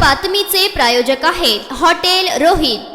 बातमीचे प्रायोजक आहेत हॉटेल रोहित।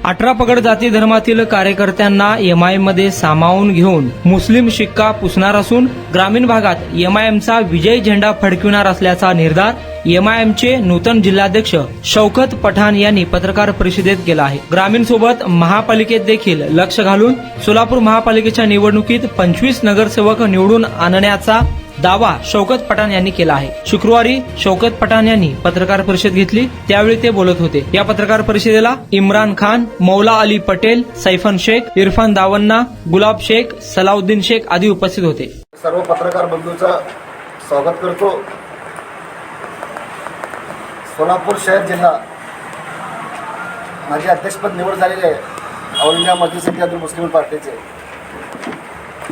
18 पगड जाती धर्मातील कार्यकर्त्यांना एमआयएममध्ये सामावून घेऊन मुस्लिम शिक्का पुसणार असून ग्रामीण भागात एमआयएमचा विजयी झेंडा फडकविणार असल्याचा निर्धार एमआयएमचे नूतन जिल्हाध्यक्ष शौकत पठाण यांनी पत्रकार परिषदेत केला आहे। ग्रामीण सोबत महापालिकेत देखील लक्ष घालून सोलापूर महापालिकेच्या निवडणुकीत 25 नगरसेवक निवडून आणण्याचा दावा शौकत पठाण यांनी केला आहे। शुक्रवारी शौकत पठाण यांनी पत्रकार परिषद घेतली, त्यावेळी ते बोलत होते। या पत्रकार परिषदेला इम्रान खान, मौला अली पटेल, सैफन शेख, इरफान दावन्ना, गुलाब शेख, सलाउद्दीन शेख आदी उपस्थित होते। सर्व पत्रकार बंधूंचं स्वागत करतो। सोलापूर शहर जिल्हा माझे अध्यक्षपद निवड झालेले आहे ऑल इंडिया मजलिस इत्तेहादुल मुस्लिमीन पार्टीचे।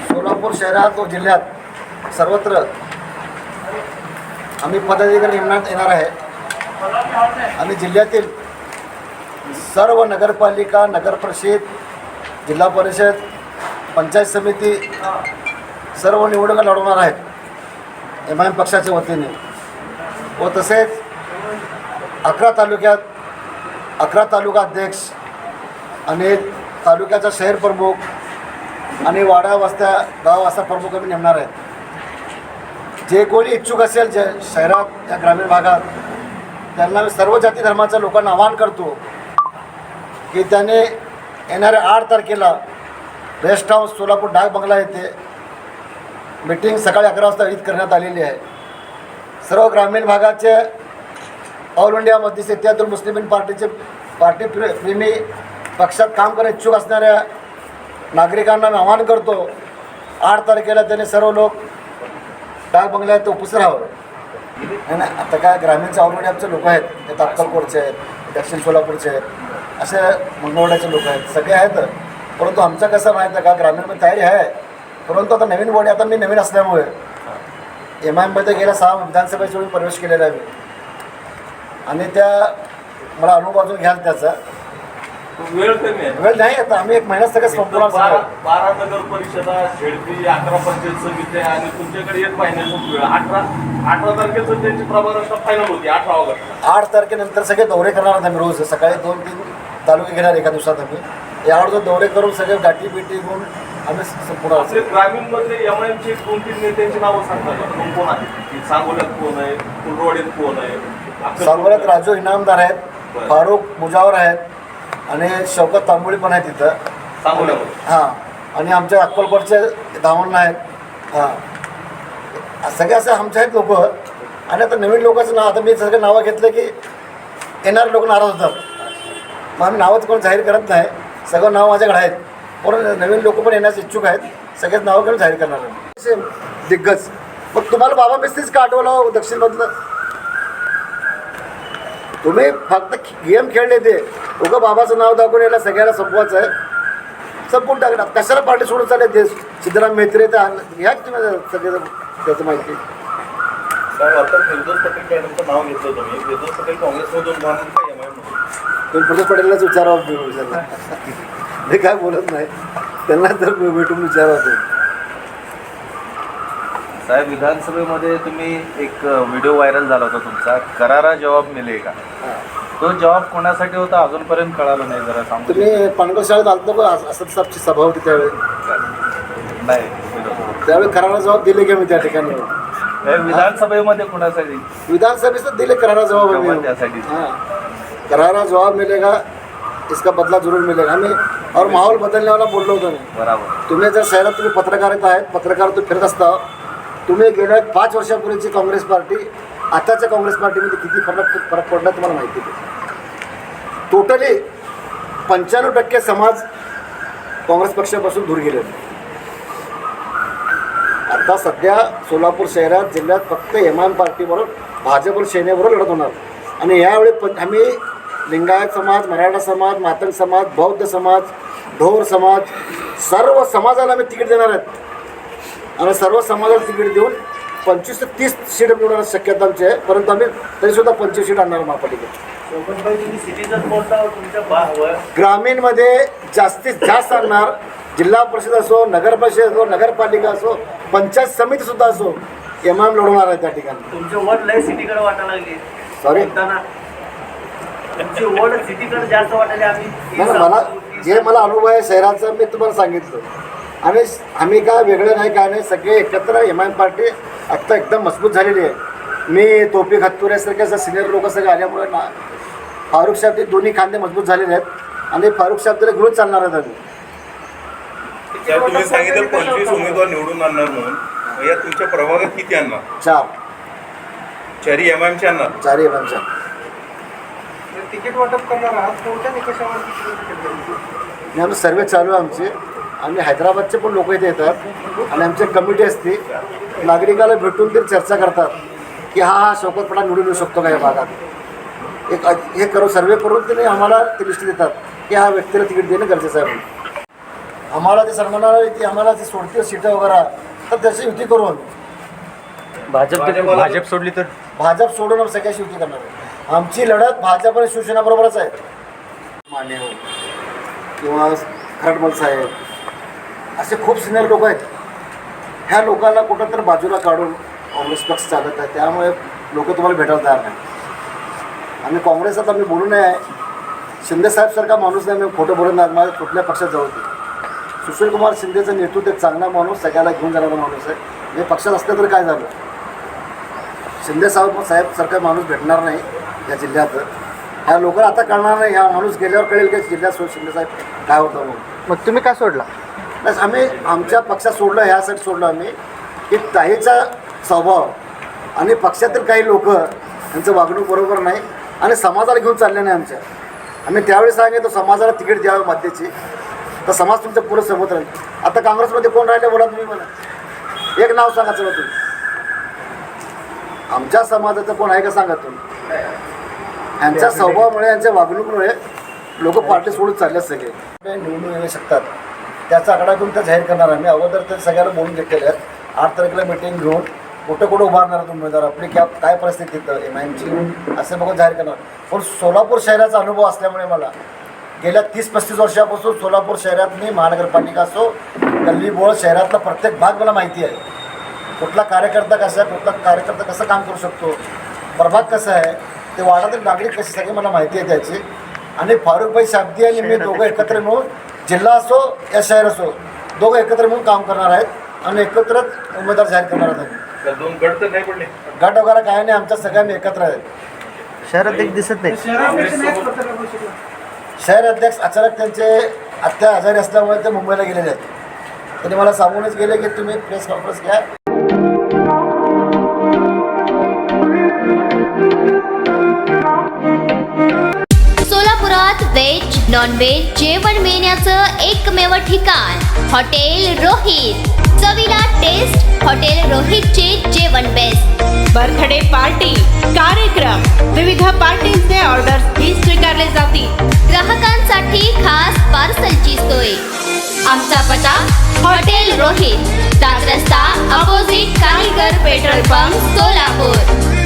सोलापूर शहरात व जिल्ह्यात सर्वत्र आम्ही पदाधिकारी नेमण्यात येणार आहे आणि जिल्ह्यातील सर्व नगरपालिका, नगरपरिषद, जिल्हा परिषद, पंचायत समिती सर्व निवडणुका लढवणार आहेत एमआयएम पक्षाच्या वतीने। व तसेच 11 तालुक्यात 11 तालुका अध्यक्ष आणि तालुक्याचा शहर प्रमुख आणि वाडा वस्त्या गाव असा प्रमुख आम्ही नेमणार आहेत। जे कोणी इच्छुक असेल जे शहरात या ग्रामीण भागात त्यांना मी सर्व जाती धर्माच्या लोकांना आवाहन करतो की त्याने येणाऱ्या 8 तारखेला रेस्ट हाऊस सोलापूर डाक बंगला येथे मीटिंग सकाळी 11 वाजता आयोजित करण्यात आलेली आहे। सर्व ग्रामीण भागाचे ऑल इंडिया मजलिस इत्तेहादुल मुस्लिमीन पार्टीचे पार्टी प्रेमी पक्षात काम करण्यास इच्छुक असणाऱ्या नागरिकांना मी आवाहन करतो 8 तारखेला त्याने सर्व लोक डाक बंगल्यात उपस्थित राहावं। नाही आता काय ग्रामीणचे ऑलरेडी आमचे लोक आहेत, ते अक्कलकोटचे आहेत, दक्षिण सोलापूरचे आहेत, असे मंगळवाड्याचे लोक आहेत, सगळे आहेत। परंतु आमचं कसं माहीत आहे का, ग्रामीणमध्ये तयारी आहे, परंतु आता नवीन बॉडी, आता मी नवीन असल्यामुळे एमआयएममध्ये गेल्या 6 विधानसभेच्या वेळी प्रवेश केलेला आहे मी आणि त्या मला अनुभव अजून घ्याल त्याचा वेळ नाही। आता आम्ही 1 महिन्यात सगळं संपूर्ण 12 नगर परिषदा, झेडपी, 11 पंचायत समिती आणि तुमच्याकडे 1 महिन्याचा वेळ। 18 तारखेचं त्यांची प्रभाग फायनल होती 18 ऑगस्ट। 8 तारखेनंतर सगळे दौरे करणार आहोत आम्ही रोज सकाळी 2-3 तालुके घेणार एका दिवसात आम्ही। या अगोदर दौरे करून सगळे गाठी बिटी घेऊन आम्ही संपूर्ण ग्रामीणमध्ये एमआयएमचे 2-3 नेत्यांची नावं सांगतात, कोण आहेत? सांगोल्यात कोण आहे, फुलवाडीत कोण आहे? सांगोल्यात राजू इनामदार आहेत, फारुख मुजावर आहेत आणि शौकत तांबोळी पण आहे तिथं सांगोल्यामध्ये। हां, आणि आमच्या अक्कलकोटचे धावण आहेत। हां, सगळे असे आमचे आहेत लोक। आणि आता नवीन लोकांचं नाव, आता मी सगळे नावं घेतलं की येणारे लोक नाराज होतात, मग आम्ही नावं कोण जाहीर करत नाही, सगळं नाव माझ्याकडे आहेत। पण नवीन लोक पण येण्यास इच्छुक आहेत, सगळेच नावं घेऊन जाहीर करणार आहे दिग्गज। मग तुम्हाला बाबा मिस्त्रीच का आठवलं दक्षिणमधलं? तुम्ही फक्त गेम खेळले ते उगं बाबाचं नाव दाखवून यायला सगळ्याला संपवायचं आहे, संपून टाकणार। कशाला पार्टी सोडून चालले ते सिद्धराम मेत्रे तर ह्या सगळे त्याचं माहिती। आता फिरोज पटेल नाव घेतलं तुम्ही, फिरोज पटेल काँग्रेसमधून तुम्ही फिरोज पटेललाच विचारावं, मी काय बोलत नाही, त्यांना तर भेटून विचारावं। साहेब, विधानसभेमध्ये तुम्ही एक व्हिडिओ व्हायरल झाला होता तुमचा, करारा जवाब मिळेल, तो जवाब कोणासाठी होता अजूनपर्यंत कळालं नाही, जरा सांगतो। तुम्ही पानगळ शाळेत आलतो का? असद साहेबची सभा होती त्यावेळी, नाही त्यावेळी करारा जवाब दिले की मी त्या ठिकाणी विधानसभेमध्ये कोणासाठी? विधानसभेचं दिले करारा जवाब त्यासाठी। हाँ, करारा जवाब मिलेगा, इसका बदला जरूर मिलेगा। हमें और माहौल बदलने वाला बोललो होतो मी। बरोबर। तुम्ही जर शहरात तुम्ही पत्रकारित आहेत, पत्रकार तुम्ही फिरत असता, तुम्ही गेल्या 5 वर्षापूर्वीची काँग्रेस पार्टी आताच्या काँग्रेस पार्टीमध्ये किती फरक पडला तुम्हाला माहिती आहे। टोटली 95% समाज काँग्रेस पक्षापासून दूर गेले। आता सध्या सोलापूर शहरात जिल्ह्यात फक्त एमआयएम पार्टीबरोबर भाजप सेनेबरोबर लढत होणार आणि यावेळी आम्ही लिंगायत समाज, मराठा समाज, मातंग समाज, बौद्ध समाज, ढोर समाज, सर्व समाजाला आम्ही तिकीट देणार आहेत आणि सर्व समाजाला तिकीट देऊन 25 ते 30 सीट मिळवण्याची शक्यता आमची आहे। परंतु आम्ही तरीसुद्धा 25 सीट आणणार महापालिकेत। ग्रामीणमध्ये जास्तीत जास्त आणणार। जिल्हा परिषद असो, नगर परिषद असो, नगरपालिका असो, पंचायत समिती सुद्धा असो, एमआयएम लढवणार आहे त्या ठिकाणी। तुमचं मत लय सिटीकडे वाटायला लागले। सॉरी, तुमची ओढ सिटीकडे जास्त वाटायला आम्ही नाही, मला जे मला अनुभव आहे शहराचा मी तुम्हाला सांगितलं. आणि आम्ही काय वेगळं नाही काय नाही, सगळे एकत्र एम पार्टी आत्ता एकदम मजबूत झालेली आहे. मी तोफिक हत्तुऱ्यासारखे असं सिनियर लोक सगळे आल्यामुळे ना फारुख साहेब ते दोन्ही खांदे मजबूत झालेले आहेत आणि फारुख साहेब त्याला घेऊन चालणार आहेत आम्ही. त्या तुम्ही सांगितलं 25 उमेदवार निवडून आणणार म्हणून, या तुमच्या प्रभागात किती आणणार? 4 चारी एमआयएमचे आणणार? 4 एमच्या. तिकीट वाटप करणार आहात, कोणत्या निकषावर? आम्ही सर्वे चालू आहे आमचे आणि हैदराबादचे पण लोक इथे येतात आणि आमची कमिटी असते, नागरिकाला भेटून ते चर्चा करतात की हा शौकत पठाण निवडून येऊ शकतो का या भागात. एक हे करू सर्वे करून त्यांनी आम्हाला ते लिस्ट देतात की हा व्यक्तीला तिकीट देणं गरजेचं आहे. आम्हाला ते सांगणार की आम्हाला ते सोडतील सीटं वगैरे, तर त्याची युती करून भाजप सोडली तर भाजप सोडून सगळ्याशी युती करणार आहे. आमची लढत भाजप आणि शिवसेनाबरोबरच आहे. माने किंवा खरडमल साहेब असे खूप सिनियर लोक आहेत. ह्या लोकांना कुठं तर बाजूला काढून काँग्रेस पक्ष चालत आहे, त्यामुळे लोक तुम्हाला भेटायला तयार नाही. आम्ही काँग्रेसात आम्ही बोलू नये. शिंदेसाहेबसारखा माणूस नाही, मी खोटं बोलत नाही. माझ्या कुठल्या पक्षात जाऊ दे. सुशीलकुमार शिंदेचं नेतृत्व एक चांगला माणूस, सगळ्याला घेऊन जाणारा माणूस आहे. हे पक्षात असलं तर काय झालं, साहेबसारखा माणूस भेटणार नाही या जिल्ह्यात. ह्या लोकांना आता कळणार नाही, ह्या माणूस गेल्यावर कळेल की जिल्ह्यात शिंदेसाहेब काय होतं म्हणून. मग तुम्ही का सोडला? प्लस आम्ही आमच्या पक्षात सोडलं, ह्यासाठी सोडलं आम्ही की ताईचा स्वभाव आणि पक्षातील काही लोक यांचं वागणूक बरोबर नाही आणि समाजाला घेऊन चालले नाही आमच्या. आम्ही त्यावेळी सांगितलं समाजाला तिकीट द्यावं मध्याची, तर समाज तुमच्या पुढं सहमत राहील. आता काँग्रेसमध्ये कोण राहिले बोला तुम्ही, मला एक नाव सांगा चला तुम्ही. आमच्या समाजाचं कोण आहे का सांगा तुम्ही. यांच्या स्वभावामुळे यांच्या वागणुकीमुळे लोक पार्टी सोडून चालले सगळे. निवडून येऊ शकतात त्याचा आकडा घेऊन त्या जाहीर करणार आम्ही. अगोदर ते सगळ्यांना बोलून घेतलेले आहेत. 8 तारखेला मिटिंग घेऊन कुठं कुठं उभारणार आहेत उमेदवार, आपली काय परिस्थिती एमआयएमची असे बघून जाहीर करणार. पण सोलापूर शहराचा अनुभव असल्यामुळे मला गेल्या 30-35 वर्षापासून सोलापूर शहरात मी महानगरपालिका असो गल्ली बोळ शहरातला प्रत्येक भाग मला माहिती आहे. कुठला कार्यकर्ता कसा आहे, कुठला कार्यकर्ता कसं काम करू शकतो, प्रभाग कसा आहे, ते वार्डातील नागरिक कसे सगळे मला माहिती आहे त्याची. आणि फारुखभाई शाब्दी आणि मी दोघं एकत्र मिळून जिल्हा असो या शहर असो दोघं एकत्र मिळून काम करणार आहेत आणि एकत्रच उमेदवार जाहीर करणार आहेत. आम्ही 2 गट तर नाही पडले? गट वगैरे काय नाही, आमच्या सगळ्यांनी एकत्र आहेत. शहरात दिसत नाही. शहर अध्यक्ष अचानक त्यांचे आत्या आजारी असल्यामुळे ते मुंबईला गेलेले आहेत. त्यांनी मला सांगूनच गेले की तुम्ही प्रेस कॉन्फरन्स घ्या. सोलापुरात व्हेज नॉन व्हेज जेवण मिळण्याचं एकमेव ठिकाण हॉटेल रोहित. चवीला टेस्ट हॉटेल रोहितचे जेवण बेस्ट. बर्थडे पार्टी, कार्यक्रम, विविध पार्टींचे ऑर्डर्स ही स्वीकारले जातील. ग्राहकांसाठी खास पार्सलची सोय. आमचा पत्ता हॉटेल रोहित, 7 रस्ता अपोजिट कारीगर पेट्रोल पंप, सोलापूर.